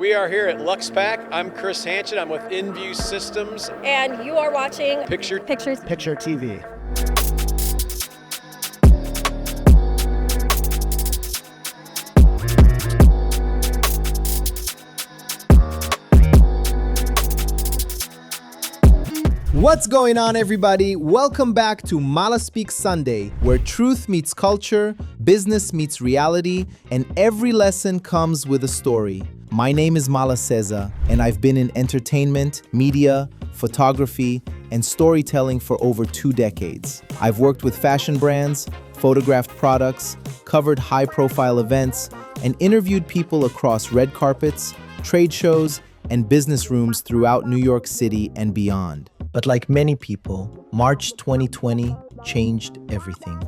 We are here at Luxe Pack. I'm Chris Hanchen. I'm with InView Systems. And you are watching Picture TV. What's going on, everybody? Welcome back to Mala Speak Sunday, where truth meets culture, business meets reality, and every lesson comes with a story. My name is Mala Seza, and I've been in entertainment, media, photography, and storytelling for over 2 decades. I've worked with fashion brands, photographed products, covered high-profile events, and interviewed people across red carpets, trade shows, and business rooms throughout New York City and beyond. But like many people, March 2020 changed everything.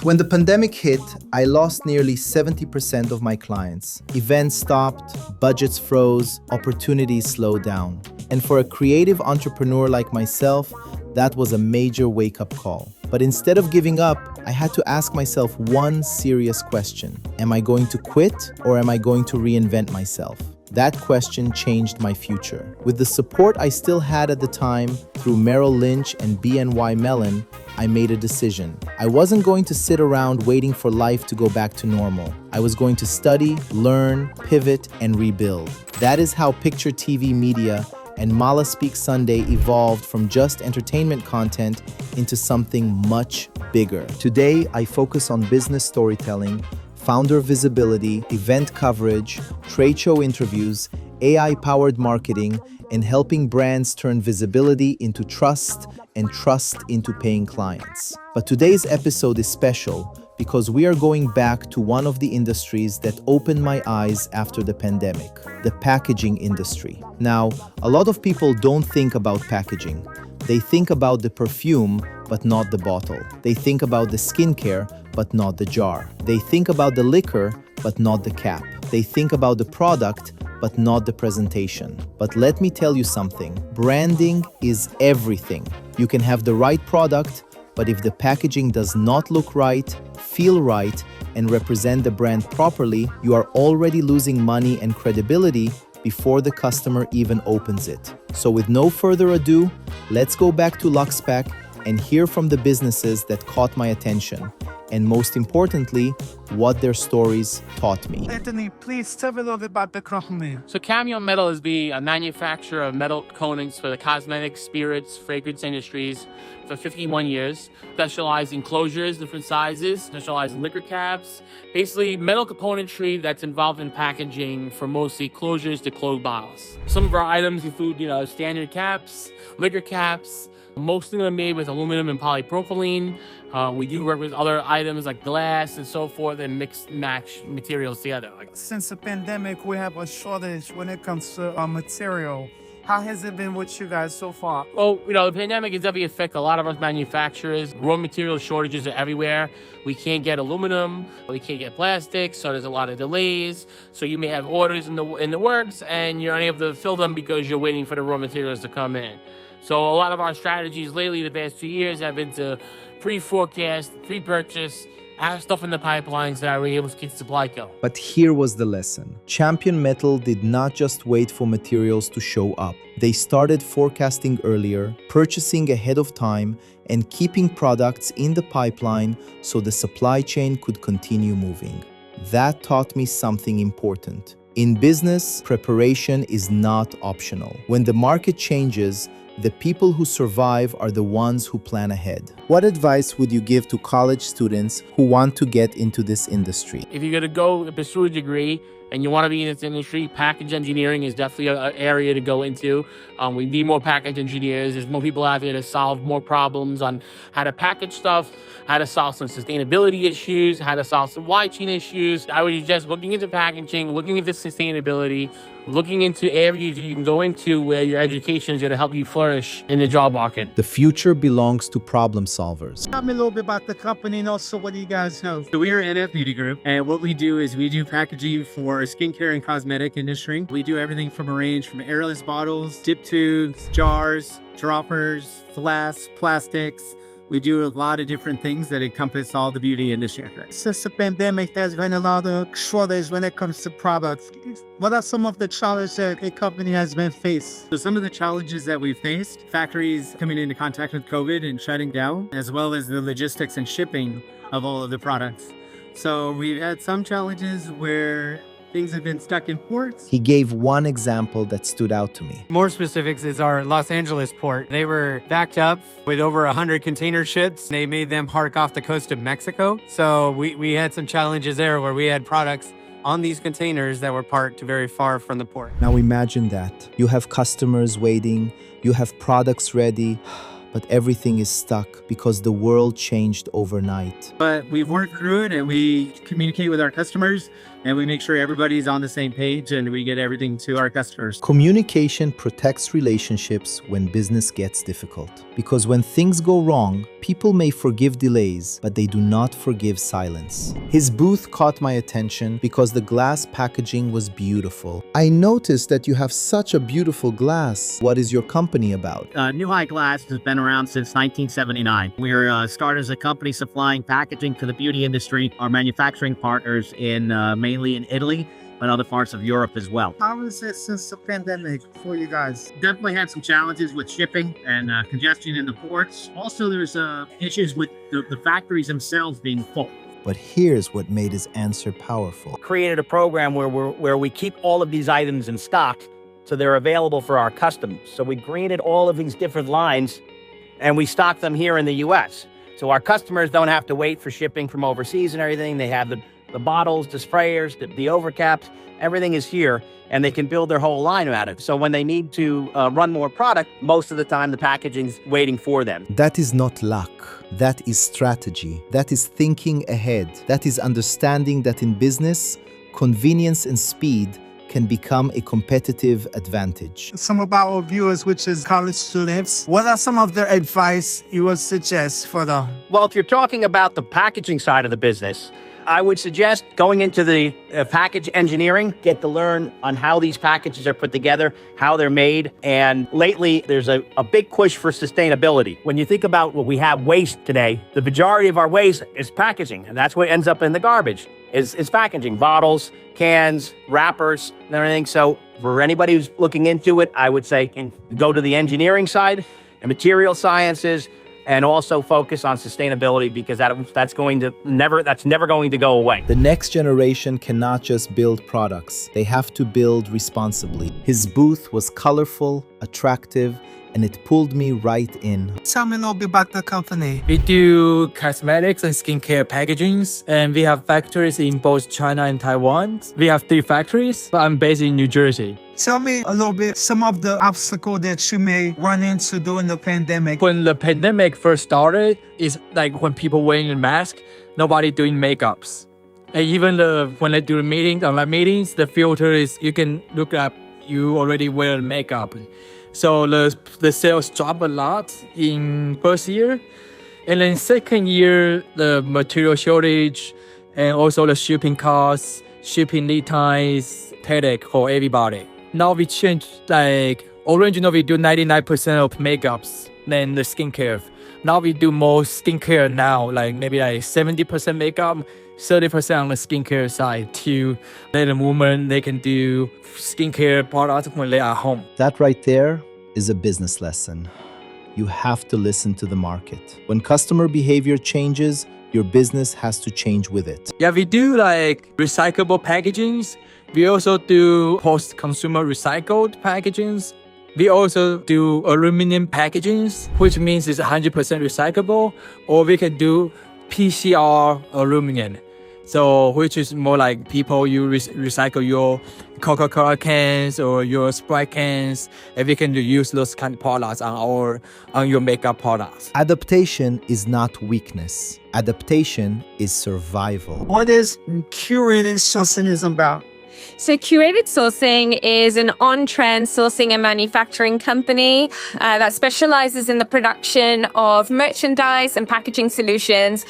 When the pandemic hit, I lost nearly 70% of my clients. Events stopped, budgets froze, opportunities slowed down. And for a creative entrepreneur like myself, that was a major wake-up call. But instead of giving up, I had to ask myself one serious question. Am I going to quit, or am I going to reinvent myself? That question changed my future. With the support I still had at the time through Merrill Lynch and BNY Mellon, I made a decision. I wasn't going to sit around waiting for life to go back to normal. I was going to study, learn, pivot, and rebuild. That is how Picture TV Media and Mala Speak Sunday evolved from just entertainment content into something much bigger. Today, I focus on business storytelling, founder visibility, event coverage, trade show interviews, AI-powered marketing, and helping brands turn visibility into trust and trust into paying clients. But today's episode is special because we are going back to one of the industries that opened my eyes after the pandemic, the packaging industry. Now, a lot of people don't think about packaging. They think about the perfume, but not the bottle. They think about the skincare, but not the jar. They think about the liquor, but not the cap. They think about the product, but not the presentation. But let me tell you something. Branding is everything. You can have the right product, but if the packaging does not look right, feel right, and represent the brand properly, you are already losing money and credibility before the customer even opens it. So with no further ado, let's go back to Luxe Pack and hear from the businesses that caught my attention, and most importantly, what their stories taught me. Anthony, please tell me a little bit about the company. So Cameo Metal is a manufacturer of metal coatings for the cosmetics, spirits, fragrance industries for 51 years. Specialized in closures, different sizes, specialized in liquor caps. Basically, metal componentry that's involved in packaging for mostly closures to closed bottles. Some of our items include, standard caps, liquor caps. Most of them are made with aluminum and polypropylene. We do work with other items like glass and so forth and mix match materials together. Since the pandemic, we have a shortage when it comes to material. How has it been with you guys so far? Well, the pandemic has definitely affected a lot of us manufacturers. Raw material shortages are everywhere. We can't get aluminum, we can't get plastic, so there's a lot of delays. So you may have orders in the works and you're unable to fill them because you're waiting for the raw materials to come in. So a lot of our strategies lately, the past 2 years, have been to pre-forecast, pre-purchase, have stuff in the pipelines that we're able to keep supply going. But here was the lesson. Champion Metal did not just wait for materials to show up. They started forecasting earlier, purchasing ahead of time, and keeping products in the pipeline so the supply chain could continue moving. That taught me something important. In business, preparation is not optional. When the market changes, the people who survive are the ones who plan ahead. What advice would you give to college students who want to get into this industry? If you're going to go pursue a degree and you want to be in this industry, package engineering is definitely an area to go into. We need more package engineers. There's more people out there to solve more problems on how to package stuff, how to solve some sustainability issues, how to solve some supply chain issues. I would suggest looking into packaging, looking into sustainability, looking into areas you can go into where your education is going to help you flourish in the job market. The future belongs to problem solvers. Tell me a little bit about the company and also what do you guys know? So we are NF Beauty Group, and what we do is we do packaging for skincare and cosmetic industry. We do everything from a range from airless bottles, dip tubes, jars, droppers, flasks, plastics, We do a lot of different things that encompass all the beauty industry. Since the pandemic, there's been a lot of shortage when it comes to products. What are some of the challenges that a company has been faced? So some of the challenges that we've faced, factories coming into contact with COVID and shutting down, as well as the logistics and shipping of all of the products. So we've had some challenges where things have been stuck in ports. He gave one example that stood out to me. More specifics is our Los Angeles port. They were backed up with over 100 container ships. They made them park off the coast of Mexico. So we had some challenges there where we had products on these containers that were parked very far from the port. Now imagine that. You have customers waiting, you have products ready, but everything is stuck because the world changed overnight. But we've worked through it and we communicate with our customers and we make sure everybody's on the same page and we get everything to our customers. Communication protects relationships when business gets difficult. Because when things go wrong, people may forgive delays, but they do not forgive silence. His booth caught my attention because the glass packaging was beautiful. I noticed that you have such a beautiful glass. What is your company about? New High Glass has been around since 1979. We're started as a company supplying packaging to the beauty industry. Our manufacturing partners mainly in Italy, but other parts of Europe as well. How is it since the pandemic for you guys? Definitely had some challenges with shipping and congestion in the ports. Also, there's issues with the factories themselves being full. But here's what made his answer powerful. Created a program where we keep all of these items in stock so they're available for our customers. So we created all of these different lines and we stock them here in the US. So our customers don't have to wait for shipping from overseas and everything. They have the bottles, the sprayers, the overcaps, everything is here and they can build their whole line out of it. So when they need to run more product, most of the time the packaging's waiting for them. That is not luck. That is strategy. That is thinking ahead. That is understanding that in business, convenience and speed can become a competitive advantage. Some of our viewers, which is college students, what are some of their advice you would suggest for them? Well, if you're talking about the packaging side of the business, I would suggest going into the package engineering, get to learn on how these packages are put together, how they're made. And lately, there's a big push for sustainability. When you think about what we have waste today, the majority of our waste is packaging, and that's what ends up in the garbage, is packaging, bottles, cans, wrappers, and everything. So for anybody who's looking into it, I would say go to the engineering side and material sciences, and also focus on sustainability because that's never going to go away. The next generation cannot just build products. They have to build responsibly. His booth was colorful, attractive, and it pulled me right in. Tell me a little bit about the company. We do cosmetics and skincare packagings, and we have factories in both China and Taiwan. We have 3 factories, but I'm based in New Jersey. Tell me a little bit some of the obstacles that you may run into during the pandemic. When the pandemic first started, it's like when people wearing a mask, nobody doing makeups. And even when they do online meetings, the filter is, you can look up, you already wear makeup. So the sales drop a lot in first year. And then second year, the material shortage and also the shipping costs, shipping lead times, headache for everybody. Now we change, like originally we do 99% of makeups, then the skincare. Now we do more skincare now, like maybe like 70% makeup, 30% on the skincare side to let the woman, they can do skincare products when they are home. That right there is a business lesson. You have to listen to the market. When customer behavior changes, your business has to change with it. Yeah, we do like recyclable packagings. We also do post-consumer recycled packagings. We also do aluminum packagings, which means it's 100% recyclable, or we can do PCR aluminum. So, which is more like people, you recycle your Coca-Cola cans or your Sprite cans, and we can use those kind of products on your makeup products. Adaptation is not weakness. Adaptation is survival. What is curated socialism about? So Curated Sourcing is an on-trend sourcing and manufacturing company that specializes in the production of merchandise and packaging solutions,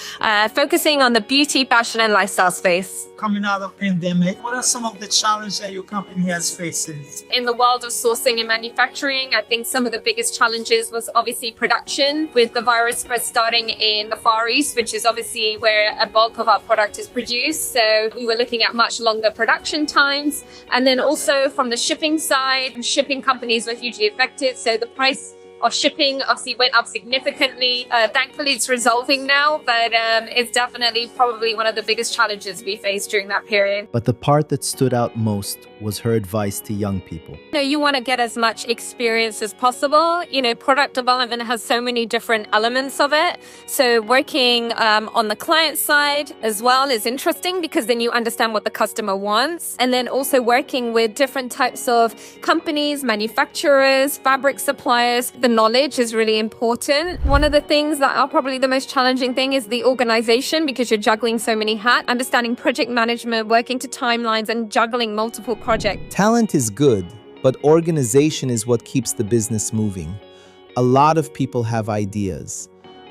focusing on the beauty, fashion, and lifestyle space. Coming out of pandemic, what are some of the challenges that your company has faced? In the world of sourcing and manufacturing, I think some of the biggest challenges was obviously production, with the virus first starting in the Far East, which is obviously where a bulk of our product is produced. So we were looking at much longer production times. And then also from the shipping side, shipping companies were hugely affected. So the price of shipping obviously went up significantly. Thankfully, it's resolving now, but it's definitely probably one of the biggest challenges we faced during that period. But the part that stood out most was her advice to young people. You want to get as much experience as possible. Product development has so many different elements of it. So working on the client side as well is interesting because then you understand what the customer wants. And then also working with different types of companies, manufacturers, fabric suppliers. The knowledge is really important. One of the things that are probably the most challenging thing is the organization, because you're juggling so many hats, understanding project management, working to timelines, and juggling multiple projects. Talent is good, but organization is what keeps the business moving. A lot of people have ideas,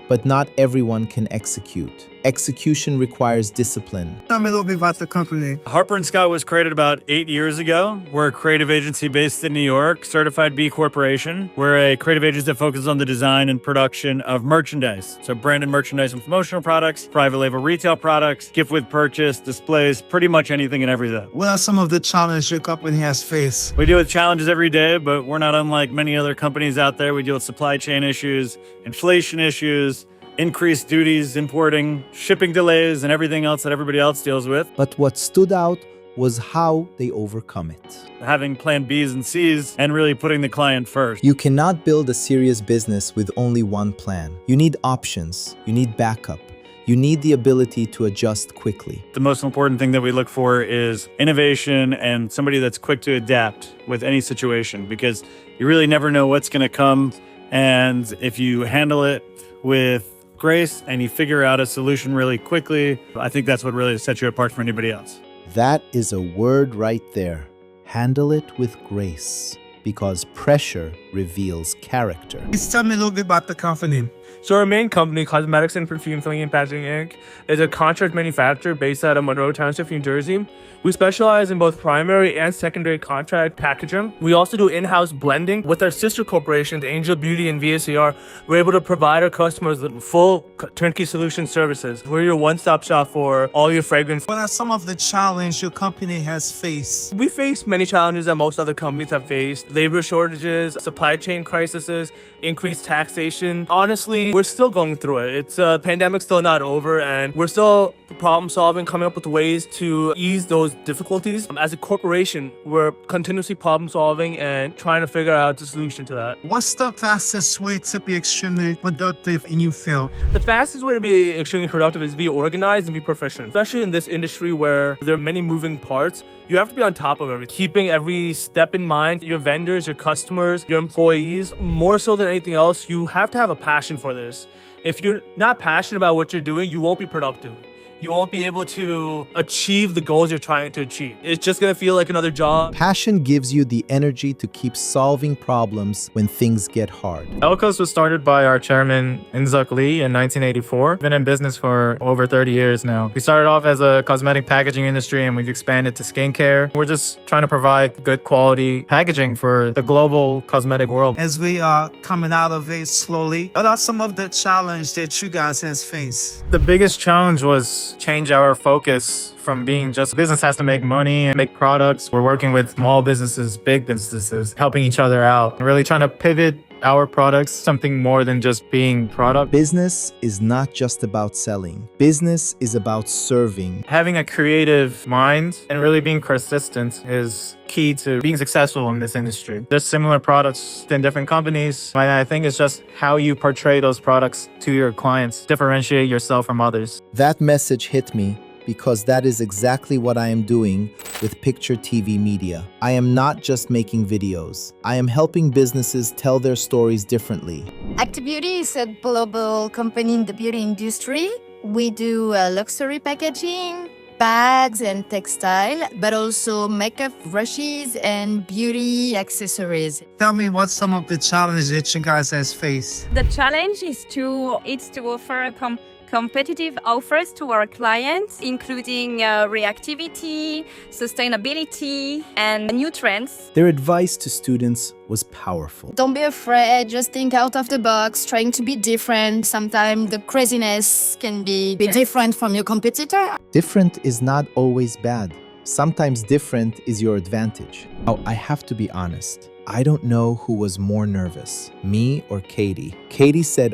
but not everyone can execute. Execution requires discipline. Tell me a little bit about the company. Harper & Scott was created about 8 years ago. We're a creative agency based in New York, certified B Corporation. We're a creative agency that focuses on the design and production of merchandise. So branded merchandise and promotional products, private label retail products, gift with purchase, displays, pretty much anything and everything. What are some of the challenges your company has faced? We deal with challenges every day, but we're not unlike many other companies out there. We deal with supply chain issues, inflation issues, increased duties, importing, shipping delays, and everything else that everybody else deals with. But what stood out was how they overcome it. Having plan Bs and Cs and really putting the client first. You cannot build a serious business with only one plan. You need options. You need backup. You need the ability to adjust quickly. The most important thing that we look for is innovation and somebody that's quick to adapt with any situation, because you really never know what's going to come. And if you handle it with grace and you figure out a solution really quickly, I think that's what really sets you apart from anybody else. That is a word right there. Handle it with grace, because pressure reveals character. Please tell me a little bit about the company. So our main company, Cosmetics and Perfume Filling and Packaging Inc., is a contract manufacturer based out of Monroe Township, New Jersey. We specialize in both primary and secondary contract packaging. We also do in-house blending. With our sister corporations, Angel Beauty and VSCR, we're able to provide our customers with full turnkey solution services. We're your one-stop shop for all your fragrance. What are some of the challenges your company has faced? We face many challenges that most other companies have faced. Labor shortages, supply chain crises, increased taxation. Honestly, we're still going through it. It's pandemic's still not over, and we're still problem solving, coming up with ways to ease those difficulties. As a corporation, we're continuously problem solving and trying to figure out the solution to that. What's the fastest way to be extremely productive in your field? The fastest way to be extremely productive is to be organized and be proficient. Especially in this industry where there are many moving parts, you have to be on top of everything, keeping every step in mind. Your vendors, your customers, your employees, more so than anything else, you have to have a passion for this. If you're not passionate about what you're doing, you won't be productive. You won't be able to achieve the goals you're trying to achieve. It's just gonna feel like another job. Passion gives you the energy to keep solving problems when things get hard. Elkos was started by our chairman, Inzuk Lee, in 1984. Been in business for over 30 years now. We started off as a cosmetic packaging industry and we've expanded to skincare. We're just trying to provide good quality packaging for the global cosmetic world. As we are coming out of it slowly, what are some of the challenges that you guys has faced? The biggest challenge was change our focus from being just business has to make money and make products. We're working with small businesses, big businesses, helping each other out, really trying to pivot our products, something more than just being product. Business is not just about selling. Business is about serving. Having a creative mind and really being persistent is key to being successful in this industry. There's similar products in different companies, and I think it's just how you portray those products to your clients, differentiate yourself from others. That message hit me because that is exactly what I am doing with Picture TV Media. I am not just making videos. I am helping businesses tell their stories differently. Active Beauty is a global company in the beauty industry. We do luxury packaging, bags and textile, but also makeup brushes and beauty accessories. Tell me what some of the challenges that you guys has faced. The challenge is to offer competitive offers to our clients, including reactivity, sustainability, and new trends. Their advice to students was powerful. Don't be afraid, just think out of the box, trying to be different. Sometimes the craziness can be different from your competitor. Different is not always bad. Sometimes different is your advantage. Now, I have to be honest. I don't know who was more nervous, me or Katie. Katie said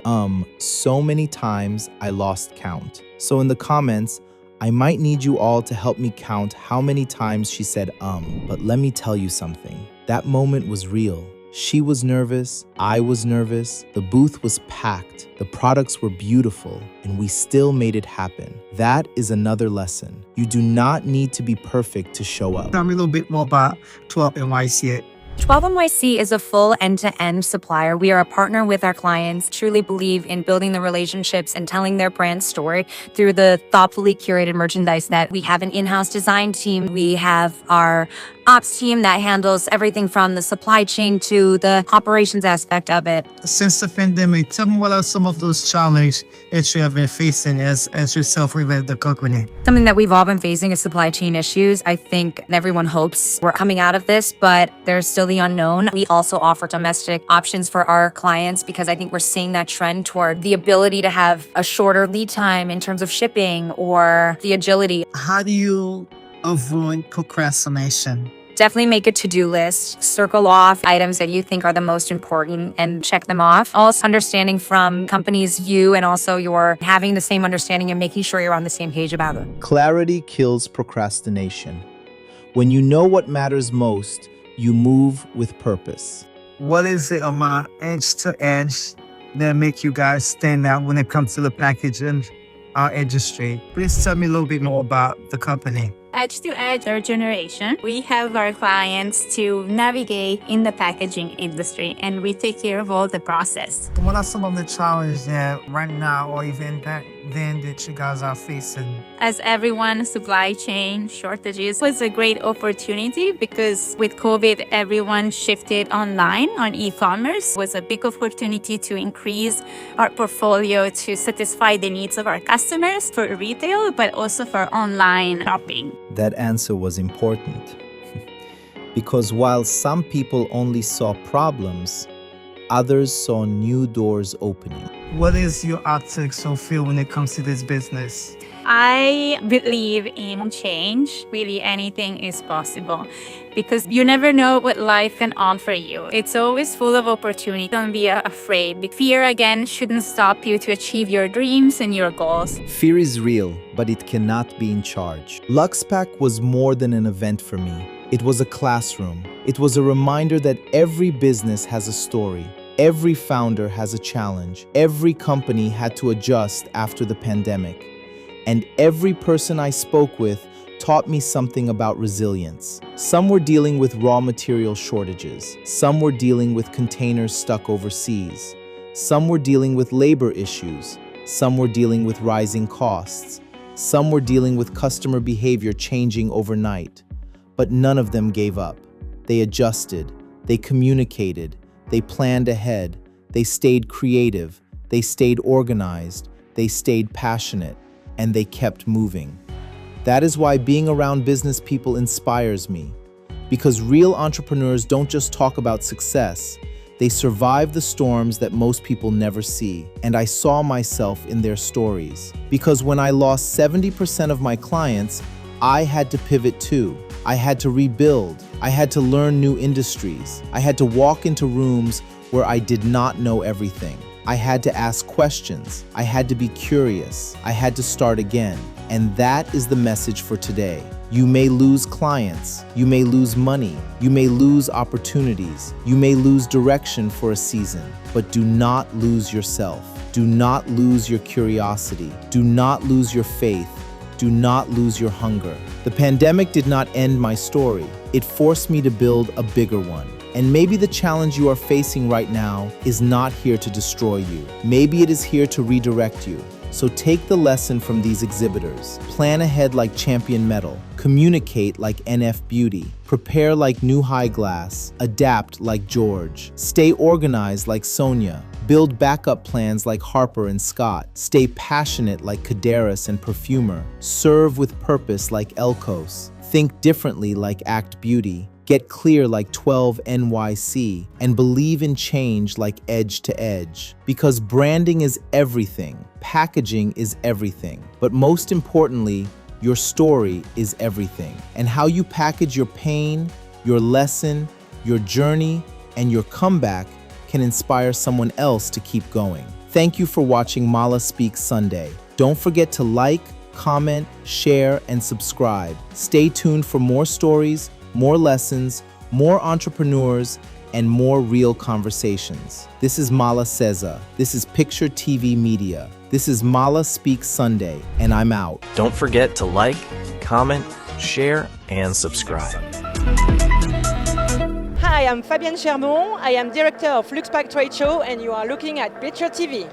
so many times I lost count. So in the comments, I might need you all to help me count how many times she said But let me tell you something. That moment was real. She was nervous, I was nervous, the booth was packed, the products were beautiful, and we still made it happen. That is another lesson. You do not need to be perfect to show up. Tell me a little bit more about 12 NYC. 12NYC is a full end-to-end supplier. We are a partner with our clients, truly believe in building the relationships and telling their brand story through the thoughtfully curated merchandise that we have an in-house design team. We have our ops team that handles everything from the supply chain to the operations aspect of it. Since the pandemic, tell me what are some of those challenges that you have been facing as yourself related the company? Something that we've all been facing is supply chain issues. I think everyone hopes we're coming out of this, but there's still the unknown. We also offer domestic options for our clients because I think we're seeing that trend toward the ability to have a shorter lead time in terms of shipping or the agility. How do you avoid procrastination? Definitely make a to-do list, circle off items that you think are the most important and check them off. Also understanding from company's view and also you're having the same understanding and making sure you're on the same page about it. Clarity kills procrastination. When you know what matters most, you move with purpose. What is it about edge to edge that make you guys stand out when it comes to the packaging industry? Please tell me a little bit more about the company. Edge to edge, our generation, we help our clients to navigate in the packaging industry and we take care of all the process. What are some of the challenges that right now or even back then that you guys are facing? As everyone, supply chain shortages was a great opportunity because with COVID, everyone shifted online on e-commerce. It was a big opportunity to increase our portfolio to satisfy the needs of our customers for retail, but also for online shopping. That answer was important. Because while some people only saw problems, others saw new doors opening. What is your outlook so feel when it comes to this business? I believe in change. Really, anything is possible because you never know what life can offer you. It's always full of opportunity. Don't be afraid. Fear, again, shouldn't stop you to achieve your dreams and your goals. Fear is real, but it cannot be in charge. Luxe Pack was more than an event for me. It was a classroom. It was a reminder that every business has a story. Every founder has a challenge. Every company had to adjust after the pandemic. And every person I spoke with taught me something about resilience. Some were dealing with raw material shortages. Some were dealing with containers stuck overseas. Some were dealing with labor issues. Some were dealing with rising costs. Some were dealing with customer behavior changing overnight. But none of them gave up. They adjusted. They communicated. They planned ahead. They stayed creative. They stayed organized. They stayed passionate. And they kept moving. That is why being around business people inspires me. Because real entrepreneurs don't just talk about success, they survive the storms that most people never see. And I saw myself in their stories. Because when I lost 70% of my clients, I had to pivot too. I had to rebuild. I had to learn new industries. I had to walk into rooms where I did not know everything. I had to ask questions. I had to be curious. I had to start again. And that is the message for today. You may lose clients. You may lose money. You may lose opportunities. You may lose direction for a season. But do not lose yourself. Do not lose your curiosity. Do not lose your faith. Do not lose your hunger. The pandemic did not end my story. It forced me to build a bigger one. And maybe the challenge you are facing right now is not here to destroy you. Maybe it is here to redirect you. So take the lesson from these exhibitors. Plan ahead like Champion Metal. Communicate like NF Beauty. Prepare like New High Glass. Adapt like George. Stay organized like Sonia. Build backup plans like Harper and Scott. Stay passionate like Caderas and Perfumer. Serve with purpose like Elkos. Think differently like Act Beauty. Get clear like 12 NYC. And believe in change like Edge to Edge. Because branding is everything. Packaging is everything. But most importantly, your story is everything. And how you package your pain, your lesson, your journey, and your comeback can inspire someone else to keep going. Thank you for watching Mala Speaks Sunday. Don't forget to like, comment, share, and subscribe. Stay tuned for more stories, more lessons, more entrepreneurs, and more real conversations. This is Mala Seza. This is Picture TV Media. This is Mala Speaks Sunday, and I'm out. Don't forget to like, comment, share, and subscribe. Hi, I'm Fabienne Chermont. I am director of Luxe Pack Trade Show, and you are looking at Picture TV.